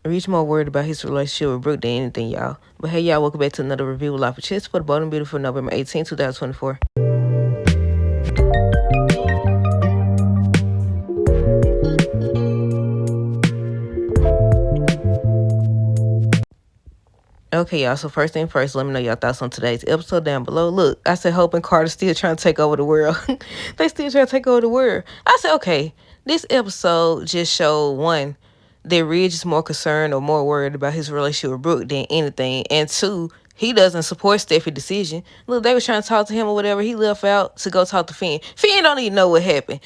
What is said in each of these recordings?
Reach more worried about his relationship with Brooke than anything, y'all. But hey, y'all, welcome back to another review of Life of Chess for the Bold and Beautiful November 18, 2024. Okay, y'all, so first thing first, let me know y'all thoughts on today's episode down below. Look, I said Hope and Carter still trying to take over the world. They still trying to take over the world. I said, okay, this episode just showed, one, that Ridge is more concerned or more worried about his relationship with Brooke than anything. And two, he doesn't support Steffi's decision. Look, they was trying to talk to him or whatever. He left out to go talk to Finn. Finn don't even know what happened.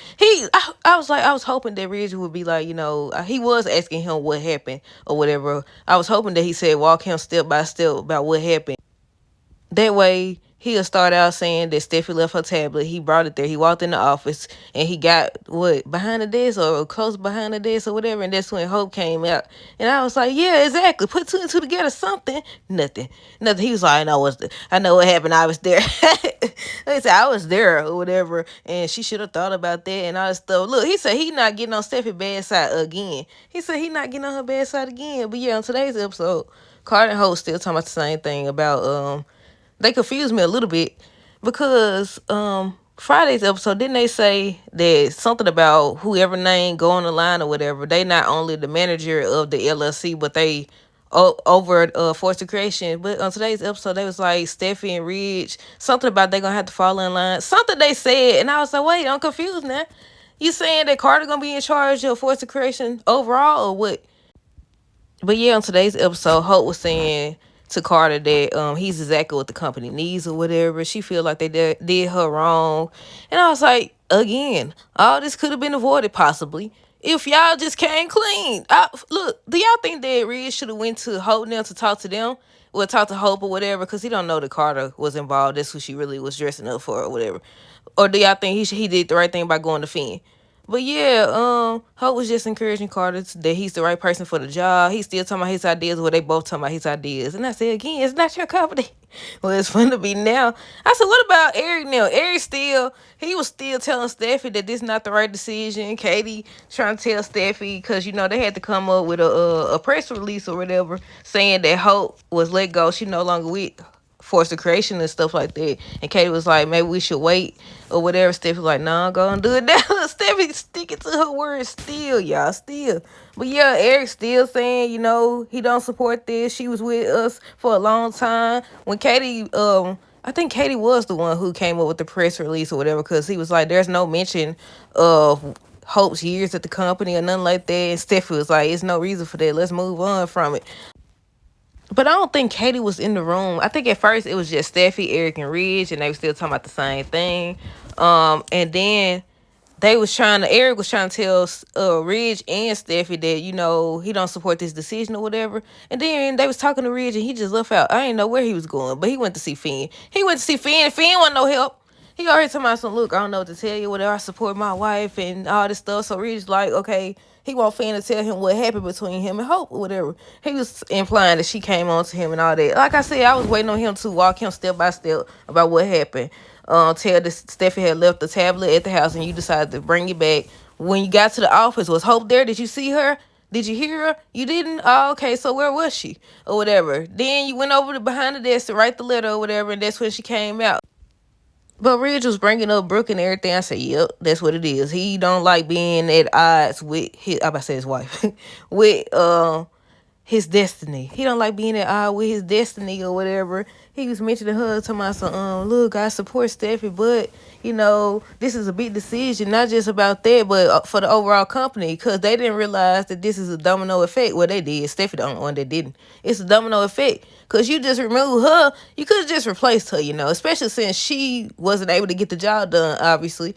I was hoping that Ridge would be like, he was asking him what happened or whatever. I was hoping that he said walk him step by step about what happened. That way, he'll start out saying that Steffi left her tablet. He brought it there. He walked in the office and he got behind the desk or close behind the desk or whatever. And that's when Hope came out. And I was like, yeah, exactly. Put two and two together, something. Nothing. He was like, I know what happened. I was there. He said, I was there or whatever. And she should have thought about that and all this stuff. Look, he said he not getting on Steffi's bad side again. He said he not getting on her bad side again. But yeah, on today's episode, Carter and Hope still talking about the same thing about they confused me a little bit because Friday's episode, didn't they say that something about whoever name go on the line or whatever, they not only the manager of the LLC, but they over Force of Creation. But on today's episode, they was like Steffi and Ridge, something about they gonna have to fall in line. Something they said, and I was like, wait, I'm confused now. You saying that Carter gonna be in charge of Force of Creation overall or what? But yeah, on today's episode, Hope was saying to Carter that he's exactly what the company needs or whatever. She feel like they did her wrong. And I was like, again, all this could have been avoided possibly if y'all just came clean. Look, do y'all think that Ridge should have went to Hope now to talk to them? Or talk to Hope or whatever? Because he don't know that Carter was involved. That's who she really was dressing up for or whatever. Or do y'all think he did the right thing by going to Finn? But yeah, Hope was just encouraging Carter that he's the right person for the job. He's still talking about his ideas, they both talking about his ideas. And I said, again, it's not your company. Well, it's fun to be now. I said, what about Eric now? Eric he was still telling Steffi that this is not the right decision. Katie trying to tell Steffi, because, they had to come up with a press release or whatever, saying that Hope was let go. She no longer with Force of Creation and stuff like that. And Katie was like, maybe we should wait or whatever. Steffi was like, nah, go and do it now. Steffi sticking to her word still, y'all, still. But yeah, Eric still saying, he don't support this. She was with us for a long time. When Katie, I think Katie was the one who came up with the press release or whatever, because he was like, there's no mention of Hope's years at the company or nothing like that. And Steffi was like, it's no reason for that. Let's move on from it. But I don't think Katie was in the room. I think at first it was just Steffi, Eric, and Ridge, and they were still talking about the same thing. And then Eric was trying to tell Ridge and Steffi that, he don't support this decision or whatever. And then they was talking to Ridge and he just left out. I didn't know where he was going, but he went to see Finn. Finn wasn't no help. He already told me, look, I don't know what to tell you, whatever. I support my wife and all this stuff. So Ridge like, okay, he want Finn to tell him what happened between him and Hope or whatever. He was implying that she came on to him and all that. Like I said, I was waiting on him to walk him step by step about what happened. Tell that Steffi had left the tablet at the house and you decided to bring it back. When you got to the office, was Hope there? Did you see her? Did you hear her? You didn't? Oh, okay, so where was she? Or whatever. Then you went over to behind the desk to write the letter or whatever, and that's when she came out. But Ridge was bringing up Brooke and everything. I said, yep, that's what it is. He don't like being at odds with his wife, with his destiny. He don't like being at odds with his destiny or whatever. He was mentioning her, talking about some, look, I support Steffi, but, this is a big decision, not just about that, but for the overall company, because they didn't realize that this is a domino effect. Well, they did. Steffi the only one that didn't. It's a domino effect, because you just removed her. You could have just replaced her, especially since she wasn't able to get the job done, obviously.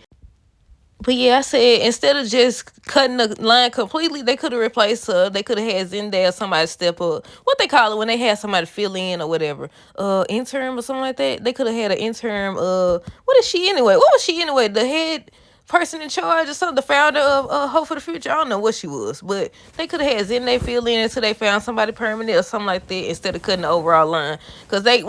But yeah, I said, instead of just cutting the line completely, they could have replaced her. They could have had Zendaya, somebody step up. What they call it when they had somebody fill in or whatever. Interim or something like that. They could have had an interim, what is she anyway? What was she anyway? The head person in charge or something? The founder of Hope for the Future? I don't know what she was. But they could have had Zendaya fill in until they found somebody permanent or something like that instead of cutting the overall line. Because they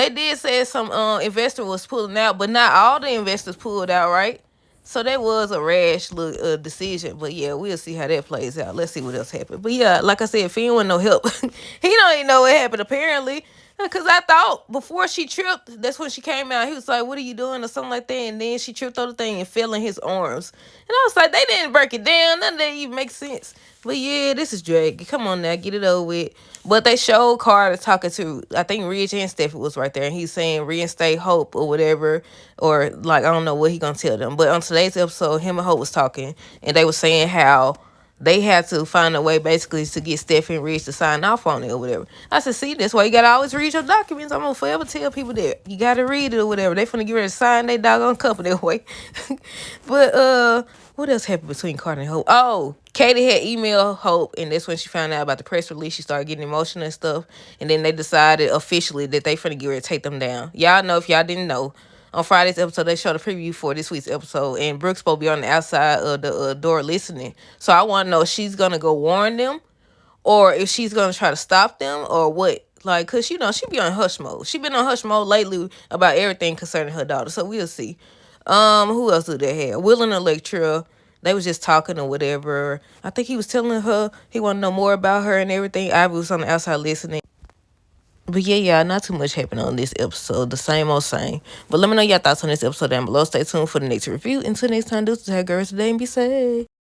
did say some investor was pulling out, but not all the investors pulled out, right? So that was a rash look decision, but yeah, we'll see how that plays out. Let's see what else happened. But yeah, like I said, Finn wasn't no help. He don't even know what happened apparently, because I thought before she tripped, that's when she came out. He was like, "What are you doing?" or something like that, and then she tripped over the thing and fell in his arms. And I was like, they didn't break it down. None of that even makes sense. But yeah, this is drag. Come on now, get it over with. But they showed Carter talking to, I think Ridge and Steffi was right there, and he's saying reinstate hope or whatever, or like I don't know what he gonna tell them. But on today's episode, him and Hope was talking, and they were saying how they had to find a way basically to get Steffi and Ridge to sign off on it or whatever. I said, see, that's why you gotta always read your documents. I'm gonna forever tell people that you gotta read it or whatever. They finna get ready to sign their doggone company away. But what else happened between Carter and Hope? Oh, Katie had emailed Hope, and that's when she found out about the press release. She started getting emotional and stuff, and then they decided officially that they finna get ready to take them down. Y'all know, if y'all didn't know, on Friday's episode, they showed a preview for this week's episode, and Brooke's supposed to be on the outside of the door listening. So I want to know if she's gonna go warn them, or if she's gonna try to stop them, or what. Like, cause you know she be on hush mode. She been on hush mode lately about everything concerning her daughter. So we'll see. Who else do they have? Will and Electra. They was just talking or whatever. I think he was telling her he want to know more about her and everything. I was on the outside listening. But yeah, y'all, not too much happened on this episode. The same old same. But let me know your thoughts on this episode down below. Stay tuned for the next review. Until next time, do have girls today and be safe.